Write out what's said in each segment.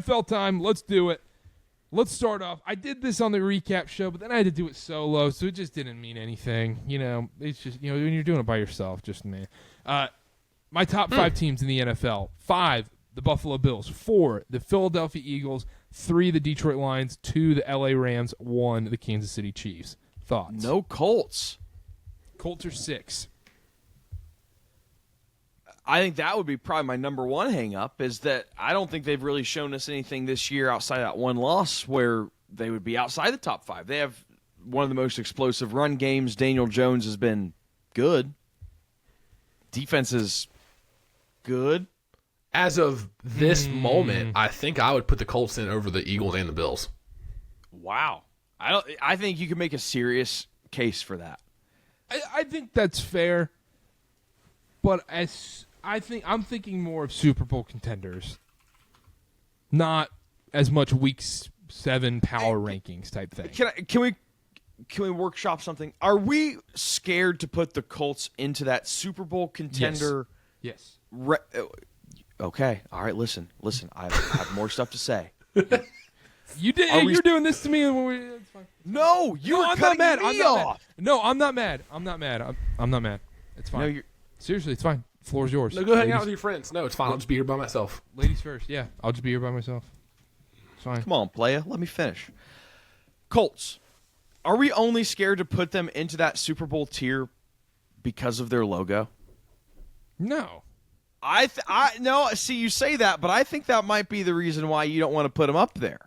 NFL time. Let's do it. Let's start off. I did this on the recap show, but then I had to do it solo, so it just didn't mean anything. It's just, when you're doing it by yourself, just me. My top 5 teams in the NFL. 5, the Buffalo Bills. 4, the Philadelphia Eagles. 3, the Detroit Lions. 2, the LA Rams. 1, the Kansas City Chiefs. Thoughts? No Colts. Colts are 6. I think that would be probably my number one hang-up, is that I don't think they've really shown us anything this year outside that one loss where they would be outside the top 5. They have one of the most explosive run games. Daniel Jones has been good. Defense is good. As of this moment, I think I would put the Colts in over the Eagles and the Bills. Wow. I think you can make a serious case for that. I think that's fair, but I'm thinking more of Super Bowl contenders, not as much Week 7 power rankings type thing. Can we workshop something? Are we scared to put the Colts into that Super Bowl contender? Yes. Okay. All right. Listen. I have more stuff to say. You did. You're doing this to me. It's fine. No, I'm not mad. No, I'm not mad. I'm not mad. It's fine. No, Seriously, it's fine. Floor's yours. No, go hang out with your friends. No, it's fine. I'll just be here by myself. Ladies first. Yeah, I'll just be here by myself. It's fine. Come on, playa. Let me finish. Colts. Are we only scared to put them into that Super Bowl tier because of their logo? No. No. See, you say that, but I think that might be the reason why you don't want to put them up there.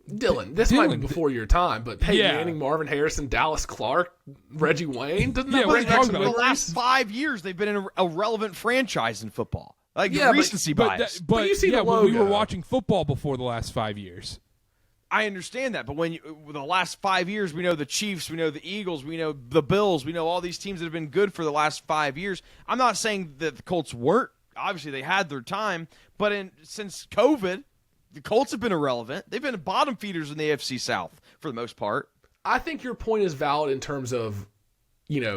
Dylan, this might be before your time, but Peyton Manning, Marvin Harrison, Dallas Clark, Reggie Wayne, doesn't that bring back some the memories? last 5 years they've been a relevant franchise in football. Recency bias. But you see the logo. We were watching football before the last 5 years. I understand that, but the last 5 years, we know the Chiefs, we know the Eagles, we know the Bills, we know all these teams that have been good for the last 5 years. I'm not saying that the Colts weren't. Obviously, they had their time, but since COVID, the Colts have been irrelevant. They've been bottom feeders in the AFC South for the most part. I think your point is valid in terms of,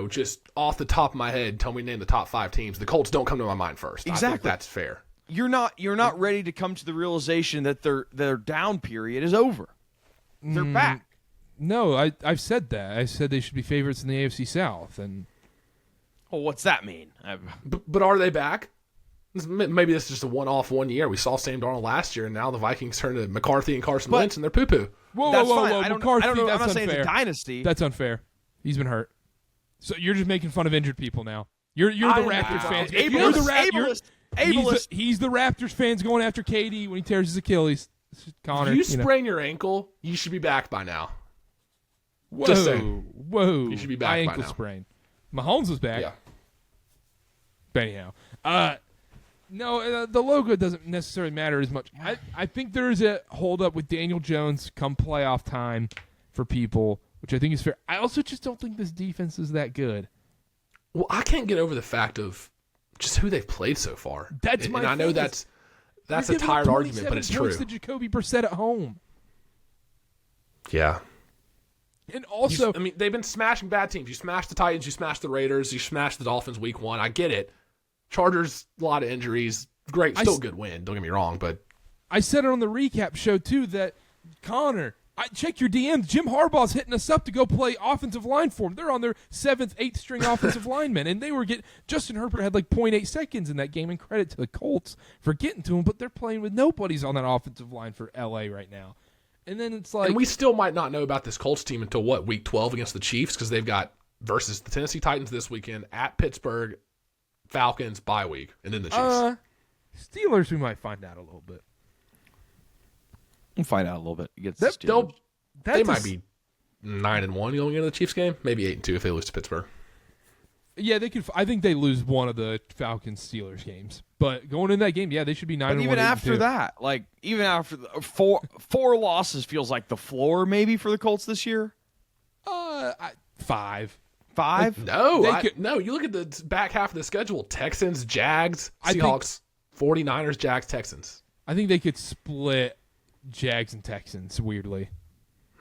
just off the top of my head, tell me name the top 5 teams. The Colts don't come to my mind first. Exactly. I think that's fair. You're not ready to come to the realization that their down period is over. They're back. No, I've said that. I said they should be favorites in the AFC South. And well, what's that mean? But are they back? Maybe this is just a one-off 1 year. We saw Sam Darnold last year, and now the Vikings turn to McCarthy and Carson Wentz, and they're poo-poo. Whoa. McCarthy, I'm not that's saying unfair. it's a dynasty. That's unfair. He's been hurt. So you're just making fun of injured people now. You're the Raptors fans. Ableist. He's the Raptors fans going after KD when he tears his Achilles. Connor, if you sprain your ankle, you should be back by now. Whoa. Just saying. Whoa. You should be back My by ankle now. sprain. Mahomes was back. Yeah. But anyhow. No, the logo doesn't necessarily matter as much. I think there's a hold-up with Daniel Jones come playoff time for people, which I think is fair. I also just don't think this defense is that good. Well, I can't get over the fact of just who they've played so far. That's my and I know thing. that's a tired argument, but it's true. To Jacoby Brissett at home. Yeah. And also, they've been smashing bad teams. You smashed the Titans, you smashed the Raiders, you smashed the Dolphins week 1. I get it. Chargers, a lot of injuries. Great, still a good win. Don't get me wrong, but I said it on the recap show too that Connor, check your DMs. Jim Harbaugh's hitting us up to go play offensive line for him. They're on their 7th, 8th string offensive linemen, and they were Justin Herbert had like 0.8 seconds in that game. And credit to the Colts for getting to him, but they're playing with nobody's on that offensive line for LA right now. And then it's like, and we still might not know about this Colts team until week 12 against the Chiefs, because they've got versus the Tennessee Titans this weekend, at Pittsburgh, Falcons bye week, and then the Chiefs. Steelers, we might find out a little bit. We'll find out a little bit against the Steelers. They might be 9-1 going into the Chiefs game, maybe 8-2 if they lose to Pittsburgh. Yeah, they could. I think they lose one of the Falcons Steelers games, but going in that game, yeah, they should be 9-1. But even after that, even after the four losses, feels like the floor maybe for the Colts this year. 5. 5? No, you look at the back half of the schedule: Texans, Jags, Seahawks, 49ers, Jags, Texans. I think they could split Jags and Texans. Weirdly,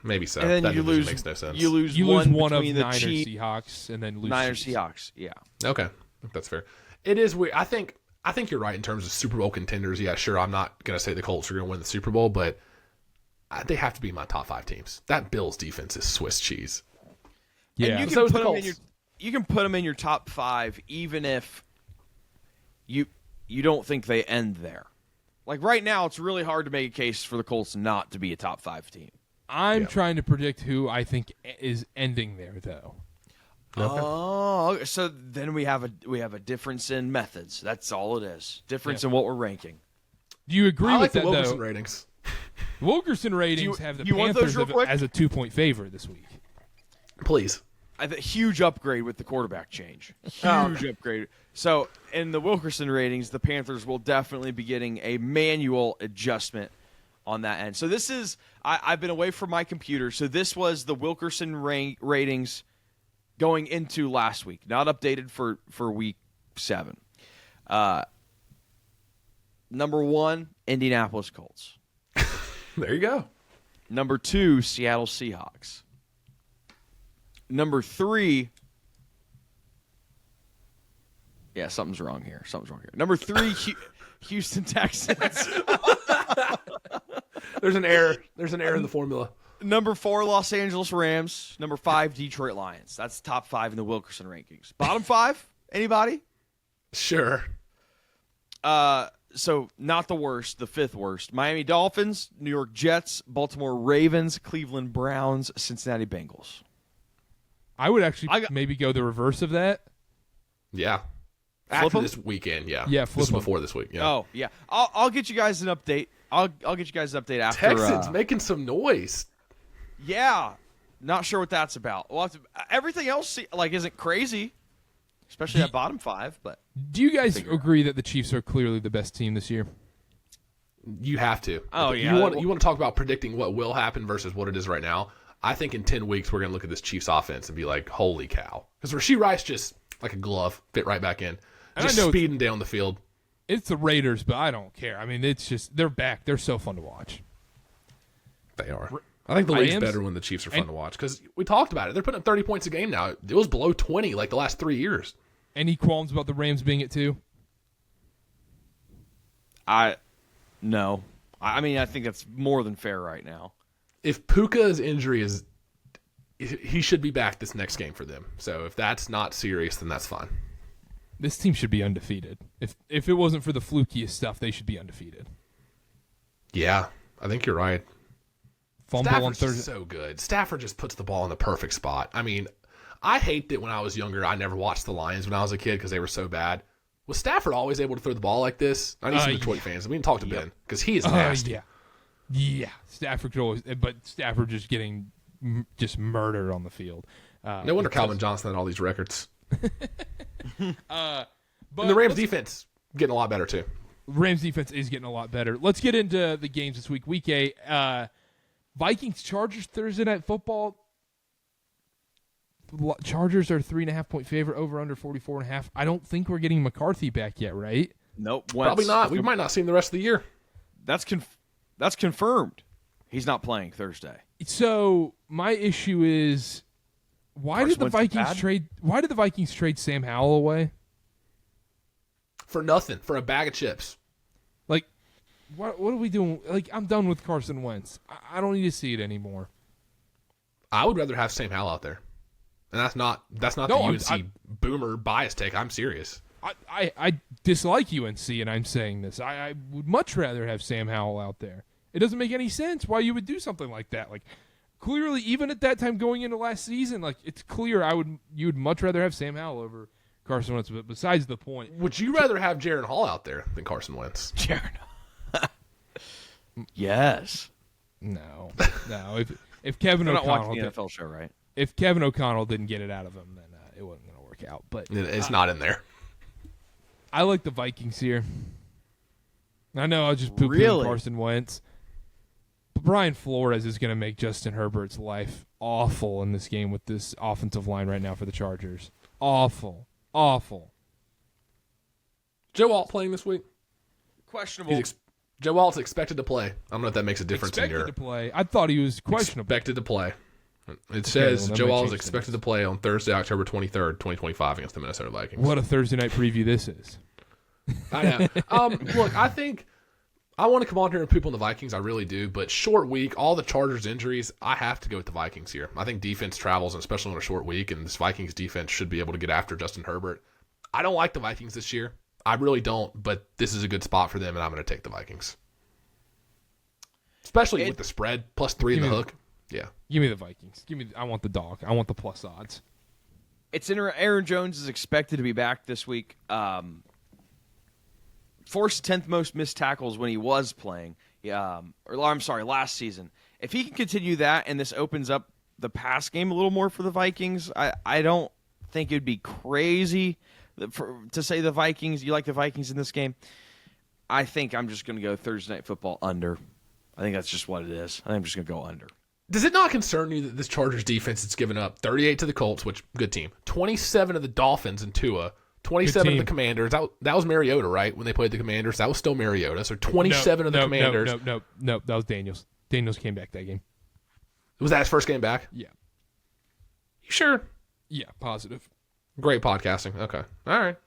maybe so. And then that you lose. Makes no sense. You lose one of between the Niners, Seahawks, and then lose Niners, Chiefs. Seahawks. Yeah. Okay, that's fair. It is weird. I think I think you're right in terms of Super Bowl contenders. Yeah, sure, I'm not going to say the Colts are going to win the Super Bowl, but they have to be my top 5 teams. That Bills defense is Swiss cheese. Yeah, and you so can is put the them in Colts. you can put them in your top 5 even if you don't think they end there. Like right now, it's really hard to make a case for the Colts not to be a top 5 team. I'm trying to predict who I think is ending there, though. Okay. Oh, so then we have a difference in methods. That's all it is. Difference in what we're ranking. Do you agree I with like the that, Wilkerson though? ratings. Wilkerson ratings have the you want those Panthers real quick? as a 2-point favorite this week. Please. I think huge upgrade with the quarterback change. Huge upgrade. So in the Wilkerson ratings, the Panthers will definitely be getting a manual adjustment on that end. So this is I've been away from my computer. So this was the Wilkerson ratings going into last week, not updated for week 7. Number 1, Indianapolis Colts. There you go. Number 2, Seattle Seahawks. Number 3, yeah, something's wrong here. Number 3, Houston Texans. There's an error. There's an error in the formula. Number 4, Los Angeles Rams. Number 5, Detroit Lions. That's the top 5 in the Wilkerson rankings. Bottom 5, anybody? Sure. So not the worst, the 5th worst. Miami Dolphins, New York Jets, Baltimore Ravens, Cleveland Browns, Cincinnati Bengals. I would actually maybe go the reverse of that. Yeah. Flip After 'em? this weekend, yeah. Yeah, This flip is 'em. before this week. Yeah. Oh, yeah. I'll get you guys an update. I'll get you guys an update after. Texans making some noise. Yeah. Not sure what that's about. We'll have to, everything else isn't crazy, especially that bottom 5, but Do you guys agree that the Chiefs are clearly the best team this year? You have to. Oh, yeah. You want to talk about predicting what will happen versus what it is right now? I think in 10 weeks we're going to look at this Chiefs offense and be like, holy cow. Because Rashee Rice just, like a glove, fit right back in. And Just I know speeding down the field. It's the Raiders, but I don't care. I mean, it's just they're back. They're so fun to watch. They are. I think the league's Rams? better when the Chiefs are fun to watch because we talked about it. They're putting up 30 points a game now. It was below 20 like the last 3 years. Any qualms about the Rams being it too? no. I mean, I think that's more than fair right now. If Puka's injury is, he should be back this next game for them. So if that's not serious, then that's fine. This team should be undefeated. If it wasn't for the flukiest stuff, they should be undefeated. Yeah, I think you're right. Fumble on Stafford's Thursday. just so good. Stafford just puts the ball in the perfect spot. I mean, I hate that when I was younger, I never watched the Lions when I was a kid because they were so bad. Was Stafford always able to throw the ball like this? I need some Detroit fans. We can talk to Ben because he is nasty. Yeah. Stafford could always, but Stafford just getting just murdered on the field. No wonder Calvin Johnson had all these records. But And the Rams defense getting a lot better too. Rams defense is getting a lot better. Let's get into the games this week. Week 8, Vikings Chargers Thursday Night Football. Chargers are 3.5-point favorite, over under 44.5. I don't think we're getting McCarthy back yet, right? Nope. Probably not. We might not see him the rest of the year. That's confirmed. He's not playing Thursday. So my issue is, why did the Vikings trade? Why did the Vikings trade Sam Howell away? For nothing. For a bag of chips. Like, what are we doing? Like, I'm done with Carson Wentz. I don't need to see it anymore. I would rather have Sam Howell out there. And that's not the UNC boomer bias take. I'm serious. I dislike UNC, and I'm saying this. I would much rather have Sam Howell out there. It doesn't make any sense why you would do something like that. Like, clearly, even at that time going into last season, like, it's clear you would much rather have Sam Howell over Carson Wentz. But besides the point, Would you rather have Jaron Hall out there than Carson Wentz? Jared. Yes. no. If Kevin I'm not O'Connell, watching the NFL show, right? if Kevin O'Connell didn't get it out of him, then it wasn't going to work out. But It's not in there. I like the Vikings here. I know I was just pooping Really? Carson Wentz. But Brian Flores is going to make Justin Herbert's life awful in this game with this offensive line right now for the Chargers. Awful. Awful. Joe Alt playing this week? Questionable. Joe Alt's expected to play. I don't know if that makes a difference Expected in your to play. I thought he was questionable. expected to play. It says well, that Joe might Alt is change expected to play on Thursday, October 23rd, 2025 against the Minnesota Vikings. What a Thursday night preview this is. I know. Look, I think I want to come on here and poop on the Vikings. I really do. But short week, all the Chargers injuries, I have to go with the Vikings here. I think defense travels, and especially on a short week, and this Vikings defense should be able to get after Justin Herbert. I don't like the Vikings this year. I really don't, but this is a good spot for them, and I'm going to take the Vikings. Especially with the spread, +3 in the hook. Yeah. Give me the Vikings. I want the dog. I want the plus odds. It's Aaron Jones is expected to be back this week. Forced 10th most missed tackles when he was playing. Last season. If he can continue that and this opens up the pass game a little more for the Vikings, I don't think it'd be crazy to say the Vikings. You like the Vikings in this game? I think I'm just going to go Thursday Night Football under. I think that's just what it is. I think I'm just going to go under. Does it not concern you that this Chargers defense has given up 38 to the Colts, which good team, 27 to the Dolphins and Tua, 27 to the Commanders? That was Mariota, right? When they played the Commanders, that was still Mariota. So 27 to the Commanders. No, that was Daniels. Daniels came back that game. Was that his first game back? Yeah. You sure? Yeah, positive. Great podcasting. Okay. All right.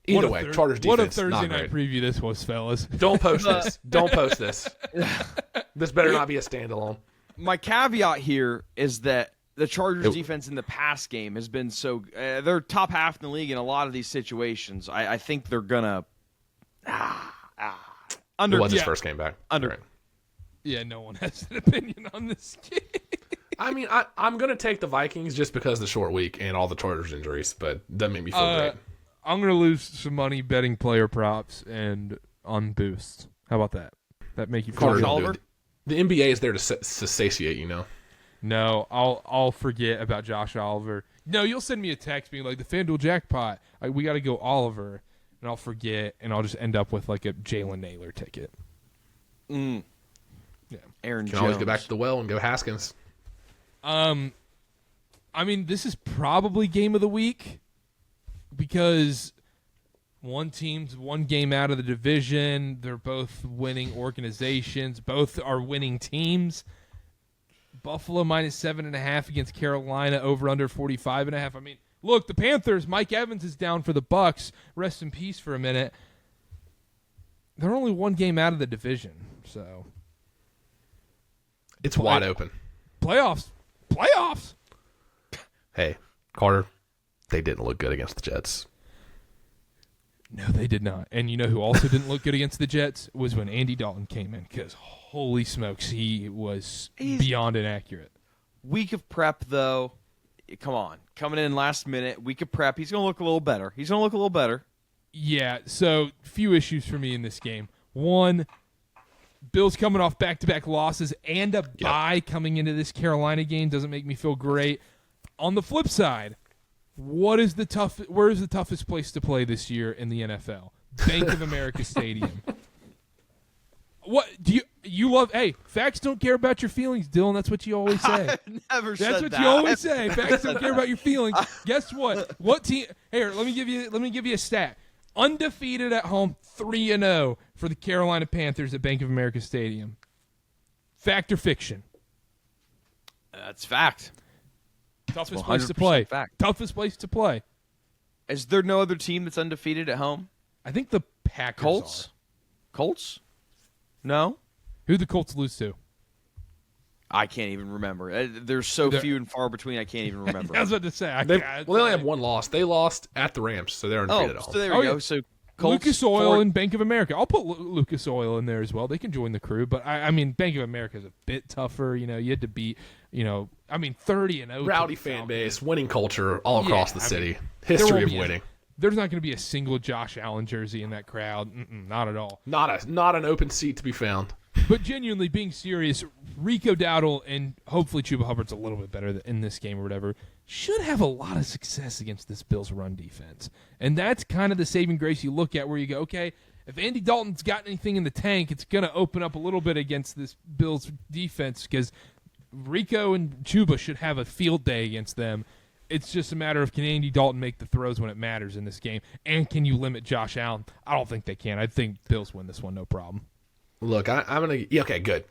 Either way, Chargers defense. What a Thursday night preview this was, fellas. Don't post this. Don't post this. This better not be a standalone. My caveat here is that the Chargers defense in the pass game has been so they're top half in the league in a lot of these situations. I think they're gonna under. It was his first game back. Under. Right. Yeah, no one has an opinion on this game. I mean, I'm going to take the Vikings just because of the short week and all the Chargers injuries, but it doesn't make me feel great. I'm going to lose some money betting player props and on boosts. How about that? That make you feel good? The NBA is there to satiate, you know. No, I'll forget about Josh Oliver. No, you'll send me a text being like, the FanDuel jackpot. We got to go Oliver. And I'll forget, and I'll just end up with like a Jalen Naylor ticket. Yeah. Aaron You Jones. can always go back to the well and go Haskins. I mean, this is probably game of the week because one team's one game out of the division. They're both winning organizations. Both are winning teams. Buffalo -7.5 against Carolina, over under 45.5. I mean, look, the Panthers, Mike Evans is down for the Bucks. Rest in peace for a minute. They're only one game out of the division, so it's wide open. Playoffs. Hey, Karter, they didn't look good against the Jets. No, they did not. And you know who also didn't look good against the Jets was when Andy Dalton came in, because holy smokes, he was beyond inaccurate. Week of prep, though. Come on. Coming in last minute, week of prep, he's going to look a little better. Yeah, so few issues for me in this game. One, Bills coming off back-to-back losses and a bye coming into this Carolina game doesn't make me feel great. On the flip side, where is the toughest place to play this year in the NFL? Bank of America Stadium. What do you love? Hey, facts don't care about your feelings, Dylan. That's what you always say. I've never said that. That's what you always say. Facts don't care about your feelings. Guess what? What team? Here, let me give you a stat. Undefeated at home, 3-0 for the Carolina Panthers at Bank of America Stadium. Fact or fiction? That's fact. Toughest place to play. Fact. Toughest place to play. Is there no other team that's undefeated at home? I think the Packers are. Colts? No. Who the Colts lose to? I can't even remember. There's so few and far between. I can't even remember. I was about to say. They only have one loss. They lost at the Rams, so they're undefeated at home. So there we go. Yeah. So Colts, Lucas Oil and Bank of America. I'll put Lucas Oil in there as well. They can join the crew, but I mean, Bank of America is a bit tougher. You know, you had to beat. 30-0. Rowdy fan base, winning culture all across the city. There History won't of be winning. There's not going to be a single Josh Allen jersey in that crowd. Not at all. Not an open seat to be found. But genuinely, being serious, Rico Dowdle and hopefully Chuba Hubbard's a little bit better in this game or whatever, should have a lot of success against this Bills run defense. And that's kind of the saving grace you look at where you go, okay, if Andy Dalton's got anything in the tank, it's going to open up a little bit against this Bills defense because Rico and Chuba should have a field day against them. It's just a matter of can Andy Dalton make the throws when it matters in this game, and can you limit Josh Allen? I don't think they can. I think Bills win this one, no problem. Look, I'm going to – yeah, okay, good.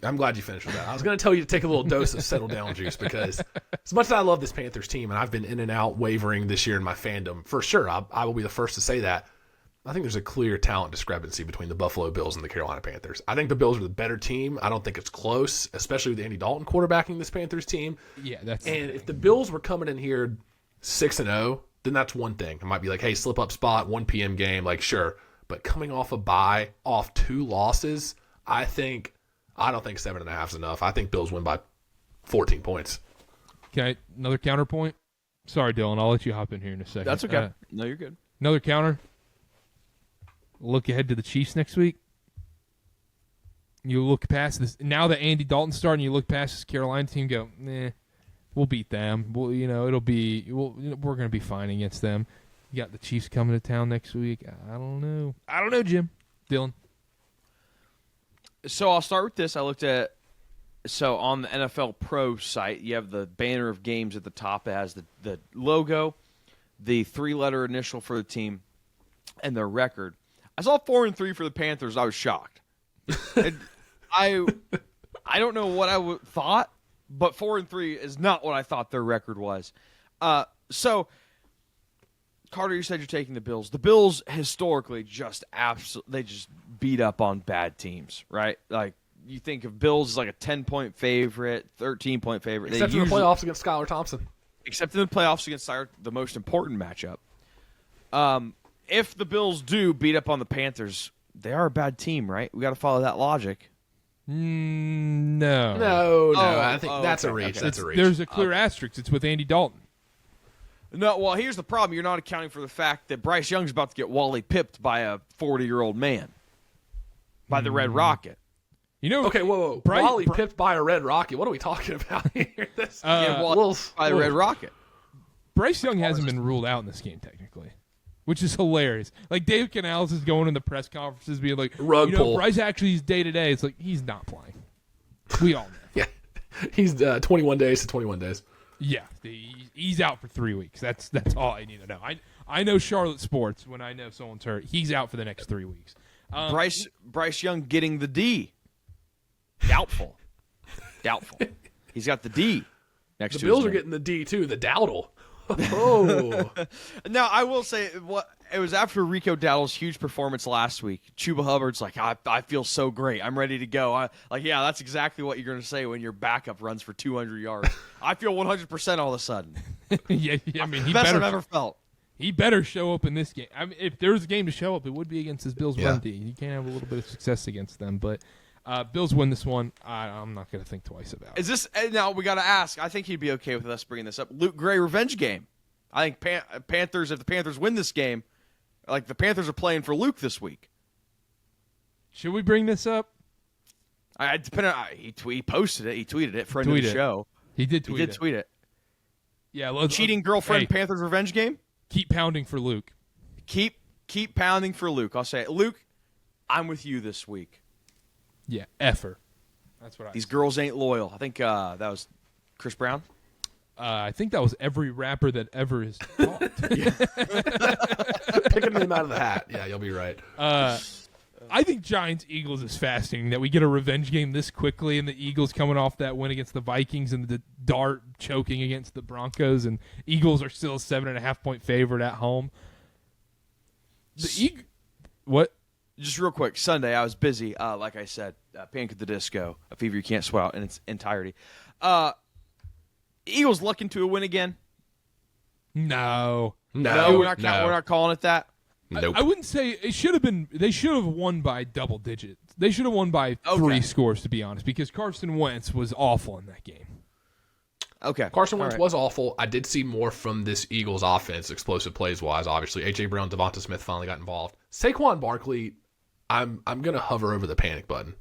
I'm glad you finished with that. I was going to tell you to take a little dose of settle down juice because as much as I love this Panthers team, and I've been in and out wavering this year in my fandom, for sure, I will be the first to say that, I think there's a clear talent discrepancy between the Buffalo Bills and the Carolina Panthers. I think the Bills are the better team. I don't think it's close, especially with Andy Dalton quarterbacking this Panthers team. Yeah, and if the Bills were coming in here 6-0, then that's one thing. It might be like, hey, slip up spot, 1 p.m. game, like sure. But coming off a bye, off 2 losses, I don't think 7.5 is enough. I think Bills win by 14 points. Okay, another counterpoint. Sorry, Dylan. I'll let you hop in here in a second. That's okay. No, you're good. Another counter. Look ahead to the Chiefs next week. You look past this. Now that Andy Dalton's starting, you look past this Carolina team. Go, we'll beat them. We're going to be fine against them. You got the Chiefs coming to town next week. I don't know, Jim. Dylan. So I'll start with this. I looked at on the NFL Pro site, you have the banner of games at the top. It has the logo, the 3-letter initial for the team, and their record. I saw 4-3 for the Panthers. I was shocked. I don't know what I thought, but 4-3 is not what I thought their record was. So, Karter, you said you're taking the Bills. The Bills historically just beat up on bad teams, right? Like you think of Bills as like a 10-point favorite, 13-point favorite. Except in the playoffs against Skylar Thompson. Except in the playoffs against the most important matchup. If the Bills do beat up on the Panthers, they are a bad team, right? We got to follow that logic. No. No. I think that's a reach. Okay. That's a reach. There's a clear asterisk. It's with Andy Dalton. No, well, here's the problem. You're not accounting for the fact that Bryce Young's about to get Wally pipped by a 40-year-old man, by the Red Rocket. You know, okay, whoa. Wally pipped by a Red Rocket. What are we talking about here? Wally by the Red Rocket. Bryce Young hasn't been ruled out in this game, technically, which is hilarious. Like, Dave Canales is going in the press conferences being like, Rug pull. Bryce actually is day-to-day. It's like, he's not playing. We all know. Yeah. He's 21 days to 21 days. Yeah, he's out for 3 weeks. That's all I need to know. I know Charlotte sports. When I know someone's hurt, he's out for the next 3 weeks. Bryce Young getting the D. Doubtful. He's got the D next to The Bills his are name. getting the D, too, the Dowdle. Oh. Now, I will say, it was after Rico Dowdle's huge performance last week. Chuba Hubbard's like, I feel so great. I'm ready to go. Yeah, that's exactly what you're going to say when your backup runs for 200 yards. I feel 100% all of a sudden. yeah, I mean, Best I've ever felt. He better show up in this game. I mean, if there's a game to show up, it would be against his Bills run D. You can't have a little bit of success against them, but Bills win this one. I'm not going to think twice about it. Is this now? We got to ask. I think he'd be okay with us bringing this up. Luke Gray revenge game. I think Panthers. If the Panthers win this game, like the Panthers are playing for Luke this week. Should we bring this up? I depend on he posted it. He tweeted it. Friend of the show. He did tweet it. Yeah, cheating girlfriend Panthers revenge game. Keep pounding for Luke. Keep pounding for Luke. I'll say it. Luke, I'm with you this week. Yeah, effer. That's what These girls ain't loyal. I think that was Chris Brown. I think that was every rapper that ever has talked. Picking them out of the hat. Yeah, you'll be right. I think Giants-Eagles is fascinating that we get a revenge game this quickly, and the Eagles coming off that win against the Vikings and the Dart choking against the Broncos, and Eagles are still a 7.5-point favorite at home. What? Just real quick, Sunday I was busy. Like I said, Panic at the Disco, a fever you can't swallow in its entirety. Eagles looking to a win again? No, we're not calling it that. Nope. I wouldn't say it should have been. They should have won by double digits. They should have won by 3 scores, to be honest, because Carson Wentz was awful in that game. Okay, Carson Wentz was awful. I did see more from this Eagles offense, explosive plays wise. Obviously, A.J. Brown, Devonta Smith finally got involved. Saquon Barkley, I'm gonna hover over the panic button.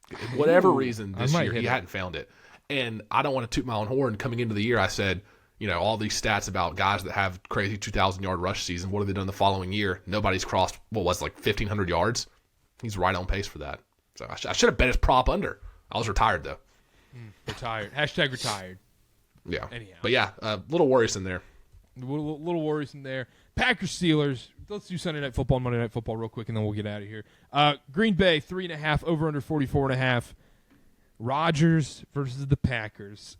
For whatever reason this year he hadn't found it, and I don't want to toot my own horn. Coming into the year, I said, all these stats about guys that have crazy 2,000-yard rush season. What have they done the following year? Nobody's crossed, 1,500 yards? He's right on pace for that. So I should have bet his prop under. I was retired, though. Retired. Hashtag retired. Yeah. Anyhow. But, yeah, a little worrisome there. A little worrisome there. Packers-Steelers. Let's do Sunday Night Football and Monday Night Football real quick, and then we'll get out of here. Green Bay, 3.5, over under 44.5. Rodgers versus the Packers.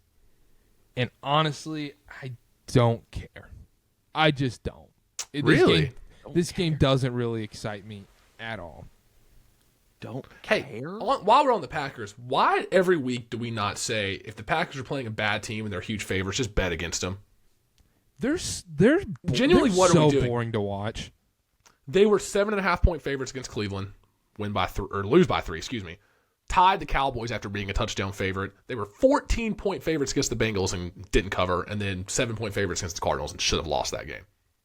And honestly, I don't care. I just don't. Really? this game doesn't really excite me at all. Don't Hey, care. while we're on the Packers, why every week do we not say if the Packers are playing a bad team and they're huge favorites, just bet against them? They're Genuinely, what are we so doing? boring to watch. They were 7.5-point favorites against Cleveland, lose by 3. Excuse me. Tied the Cowboys after being a touchdown favorite. They were 14-point favorites against the Bengals and didn't cover, and then 7-point favorites against the Cardinals and should have lost that game.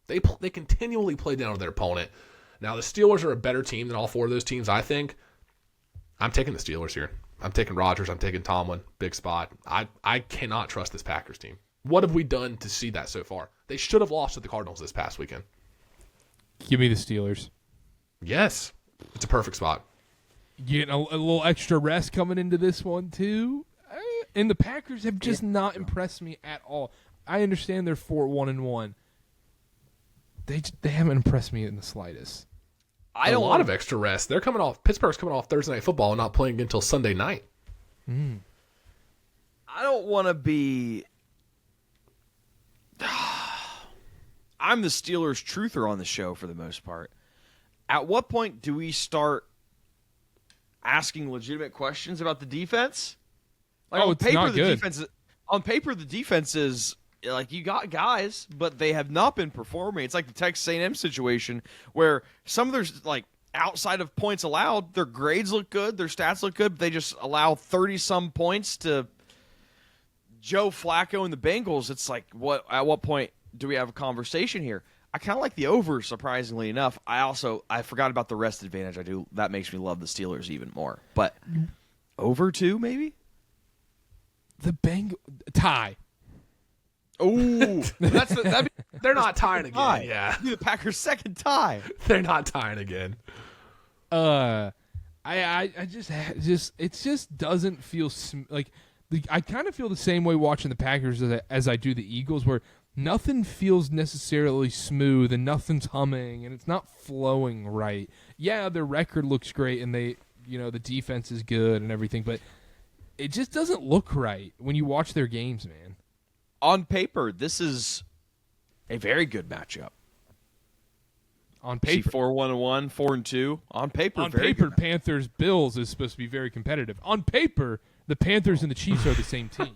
They continually play down to their opponent. Now the Steelers are a better team than all 4 of those teams. I think. I'm taking the Steelers here. I'm taking Rodgers. I'm taking Tomlin. Big spot. I cannot trust this Packers team. What have we done to see that so far? They should have lost to the Cardinals this past weekend. Give me the Steelers. Yes, it's a perfect spot. Getting a little extra rest coming into this one too, and the Packers have just not impressed me at all. I understand they're 4-1-1. They haven't impressed me in the slightest. A lot of extra rest. They're coming off. Pittsburgh's coming off Thursday Night Football and not playing until Sunday night. I don't want to be. I'm the Steelers truther on the show for the most part. At what point do we start asking legitimate questions about the defense? Like it's not good. On paper, the defense is like you got guys, but they have not been performing. It's like the Texas A&M situation where some of their like outside of points allowed, their grades look good, their stats look good, but they just allow 30-some points to Joe Flacco and the Bengals. It's like at what point do we have a conversation here? I kind of like the over, surprisingly enough. I forgot about the rest advantage. That makes me love the Steelers even more. But over 2 maybe? The tie. Oh, They're not tying again. tie. Yeah, That'd be the Packers' second tie. they're not tying again. I just it just doesn't feel like I kind of feel the same way watching the Packers as I do the Eagles, where nothing feels necessarily smooth and nothing's humming and it's not flowing right. Yeah, their record looks great and the defense is good and everything, but it just doesn't look right when you watch their games, man. On paper, this is a very good matchup. On paper, 4-1-1, 4-2. On paper, Panthers Bills is supposed to be very competitive. On paper, the Panthers and the Chiefs are the same team.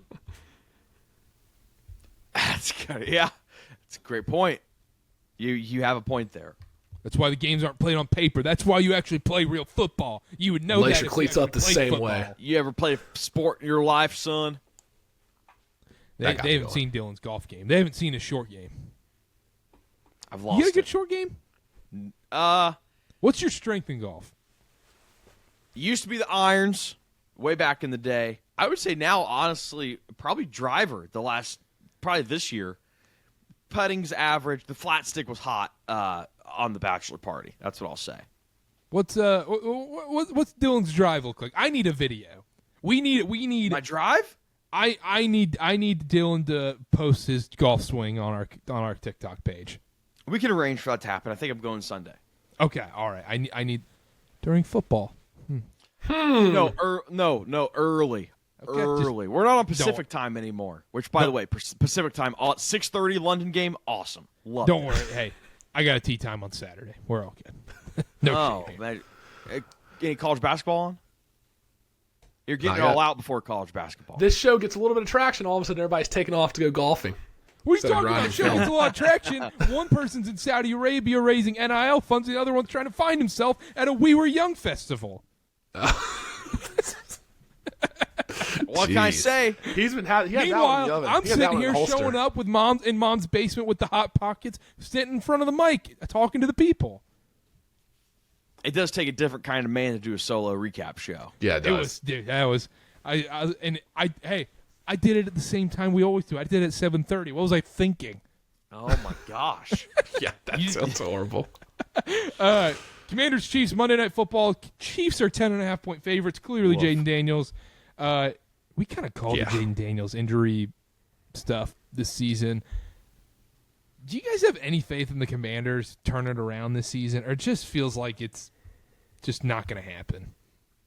That's good. Yeah, that's a great point. You have a point there. That's why the games aren't played on paper. That's why you actually play real football. You would know Lace that. your cleats up the same way. You ever play a sport in your life, son? They haven't seen Dylan's golf game. They haven't seen his short game. I've lost. You got a good short game? What's your strength in golf? Used to be the irons way back in the day. I would say now, honestly, probably driver probably this year. Putting's average. The flat stick was hot on the bachelor party. That's what I'll say. What's Dylan's drive look like? I need a video. We need my drive. I need Dylan to post his golf swing on our TikTok page. We can arrange for that to happen. I think I'm going Sunday. Okay, all right. I need during football. No, early. Okay, early. We're not on Pacific time anymore. Which, by the way, Pacific time, all at 6:30 London game, awesome. Love it. Don't worry. Hey, I got a tee time on Saturday. We're all good. Man. Any college basketball on? You're getting it all out before college basketball. This show gets a little bit of traction. All of a sudden, everybody's taking off to go golfing. What are you talking about? Show gets a lot of traction. One person's in Saudi Arabia raising NIL funds. The other one's trying to find himself at a We Were Young festival. What can I say? He's been having. Meanwhile, I'm sitting here showing up with mom's basement with the hot pockets, sitting in front of the mic, talking to the people. It does take a different kind of man to do a solo recap show. Yeah, it does. I did it at the same time we always do. I did it at 7:30. What was I thinking? Oh my gosh. Yeah, that sounds horrible. Commanders Chiefs Monday Night Football. Chiefs are 10.5-point favorites. Clearly, Jaden Daniels. We kind of called the Jaden Daniels injury stuff this season. Do you guys have any faith in the Commanders turn it around this season, or it just feels like it's just not going to happen?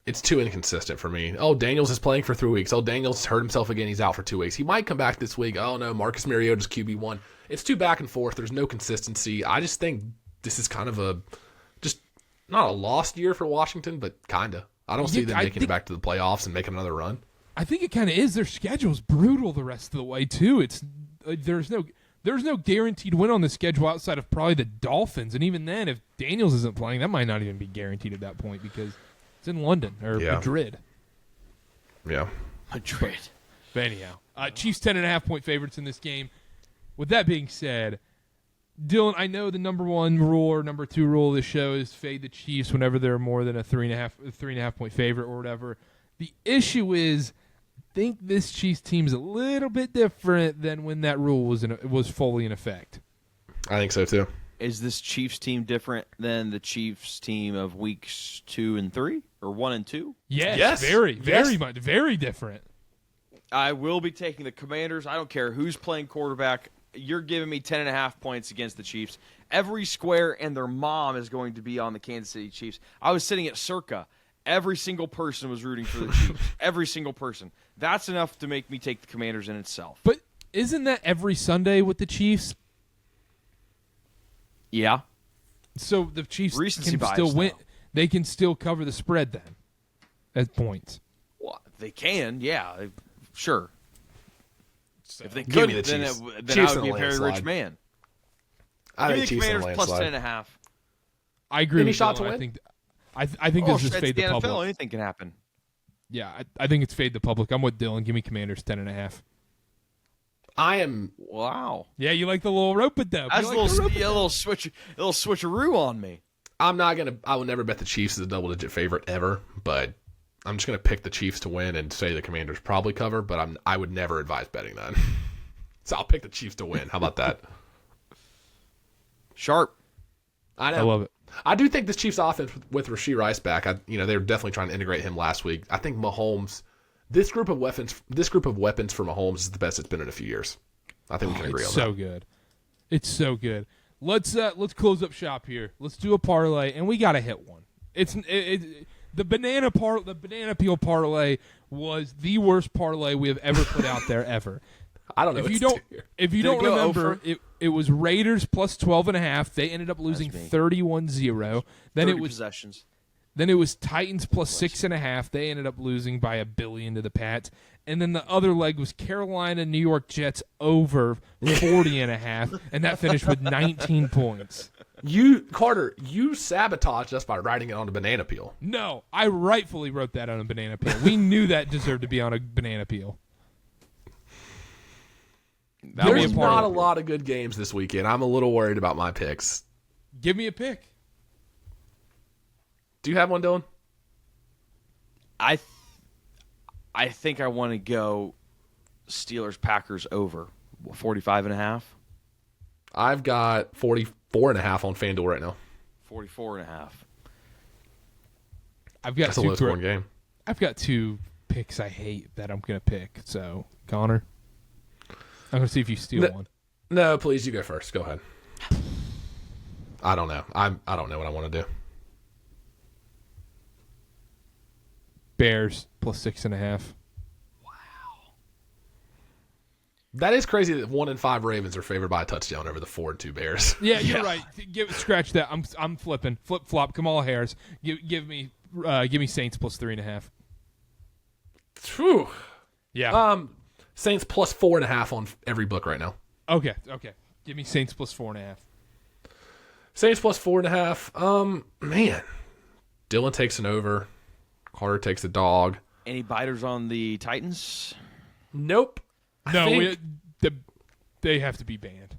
It's too inconsistent for me. Oh, Daniels is playing for 3 weeks. Oh, Daniels hurt himself again. He's out for 2 weeks. He might come back this week. Oh, no, Marcus Mariota's QB1. It's too back and forth. There's no consistency. I just think this is kind of just not a lost year for Washington, but kind of. I don't see them making it back to the playoffs and making another run. I think it kind of is. Their schedule's brutal the rest of the way too. It's there's no guaranteed win on the schedule outside of probably the Dolphins, and even then, if Daniels isn't playing, that might not even be guaranteed at that point because it's in London or Madrid. Yeah, Madrid. But anyhow, Chiefs 10.5-point favorites in this game. With that being said, Dylan, I know the number one rule or number two rule of the show is fade the Chiefs whenever they're more than a 3.5 point favorite or whatever. The issue is, I think this Chiefs team is a little bit different than when that rule was fully in effect. I think so too. Is this Chiefs team different than the Chiefs team of weeks 2 and 3 or 1 and 2? Yes. Very much, very different. I will be taking the Commanders. I don't care who's playing quarterback. You're giving me 10.5 points against the Chiefs. Every square and their mom is going to be on the Kansas City Chiefs. I was sitting at Circa. Every single person was rooting for the Chiefs. Every single person. That's enough to make me take the Commanders in itself. But isn't that every Sunday with the Chiefs? Yeah. So the Chiefs Recency can bias, still win. though. They can still cover the spread then at points. Well, they can, yeah. Sure. So, if they Give me couldn't, the then, Chiefs. then Chiefs I would be in a a very rich landslide. man. I Give me think the Chiefs in a Commanders plus landslide. 10.5. I agree. Any with shot to Dylan. I win? think I think this is It's fade the the NFL. public. Anything can happen. Yeah, I think it's fade the public. I'm with Dylan. Give me Commanders 10.5. I am. Wow. Yeah, you like the little rope-a-dope. That's You a like the little, rope-a-dope. yeah, a little switcheroo on me. I'm not gonna. I will never bet the Chiefs as a double-digit favorite ever. But I'm just gonna pick the Chiefs to win and say the Commanders probably cover. But I would never advise betting that. So I'll pick the Chiefs to win. How about that? Sharp. I know. I love it. I do think this Chiefs offense with Rashee Rice back. They were definitely trying to integrate him last week. I think Mahomes. This group of weapons for Mahomes is the best it's been in a few years. I think we can agree on It's that. so good. It's so good. Let's close up shop here. Let's do a parlay, and we gotta hit one. The banana peel parlay was the worst parlay we have ever put out there ever. I don't know. If you don't go remember, over? it was Raiders plus 12.5. They ended up losing That's me. 31-0. Then 30 it was possessions. Then it was Titans plus 6.5. They ended up losing by $1 billion to the Pats. And then the other leg was Carolina, New York Jets over 40.5, and that finished with 19 points. Carter, you sabotaged us by writing it on a banana peel. No, I rightfully wrote that on a banana peel. We knew that deserved to be on a banana peel. That'll be There's a parlay. not a lot of good games this weekend. I'm a little worried about my picks. Give me a pick. Do you have one, Dylan? I think I want to go Steelers Packers over 45.5. I've got 44.5 on FanDuel right now. 44.5. I've got That's a two. low scoring game. I've got two picks I hate that I'm gonna pick. So Connor, I'm gonna see if you steal one. No, please, you go first. Go ahead. I don't know. I don't know what I want to do. Bears plus 6.5. That is crazy that 1 and 5 Ravens are favored by a touchdown over the 4 and 2 Bears. Yeah, you're right. Scratch that. I'm flipping. Flip flop. Kamala Harris. Give me Saints plus 3.5. Phew. Yeah. Saints plus 4.5 on every book right now. Okay. Give me Saints plus 4.5. Saints plus 4.5. Man, Dylan takes an over. Carter takes a dog. Any biters on the Titans? Nope. No, they have to be banned.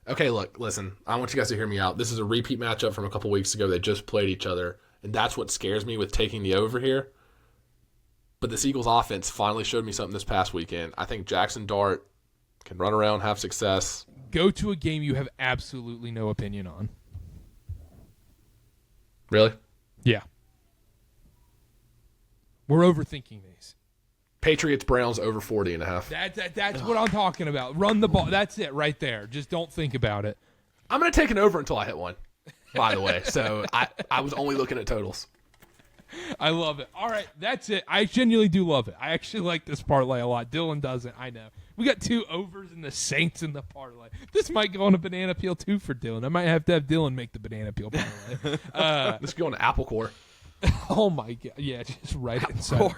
Okay, listen. I want you guys to hear me out. This is a repeat matchup from a couple weeks ago. They just played each other, and that's what scares me with taking the over here. But this Eagles offense finally showed me something this past weekend. I think Jackson Dart can run around, have success. Go to a game you have absolutely no opinion on. Really? Yeah. We're overthinking these. Patriots Browns over 40.5. That's what I'm talking about. Run the ball. That's it right there. Just don't think about it. I'm going to take an over until I hit one, by the way. So I was only looking at totals. I love it. All right, that's it. I genuinely do love it. I actually like this parlay a lot. Dylan doesn't. I know. We got 2 overs in the Saints in the parlay. This might go on a banana peel too for Dylan. I might have to have Dylan make the banana peel parlay. Let's go on to Apple Core. Oh my god! Yeah, just write it inside.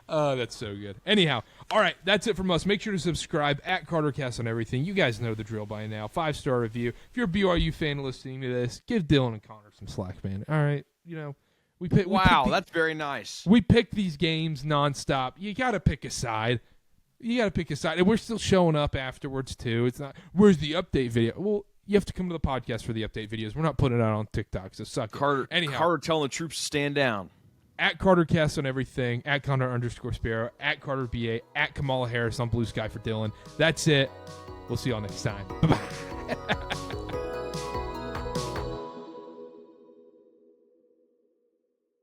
Oh, that's so good. Anyhow, all right, that's it from us. Make sure to subscribe at KarterKast on everything. You guys know the drill by now. 5-star review. If you're a BYU fan listening to this, give Dylan and Connor some slack, man. All right, That's very nice. We pick these games nonstop. You got to pick a side. And we're still showing up afterwards too. It's not. Where's the update video? Well, you have to come to the podcast for the update videos. We're not putting it out on TikTok, so suck it. Anyhow, Karter telling the troops to stand down. At KarterKast on everything, at Connor_Sparrow, at CarterBA, at Kamala Harris on Blue Sky for Dylan. That's it. We'll see y'all next time. Bye-bye.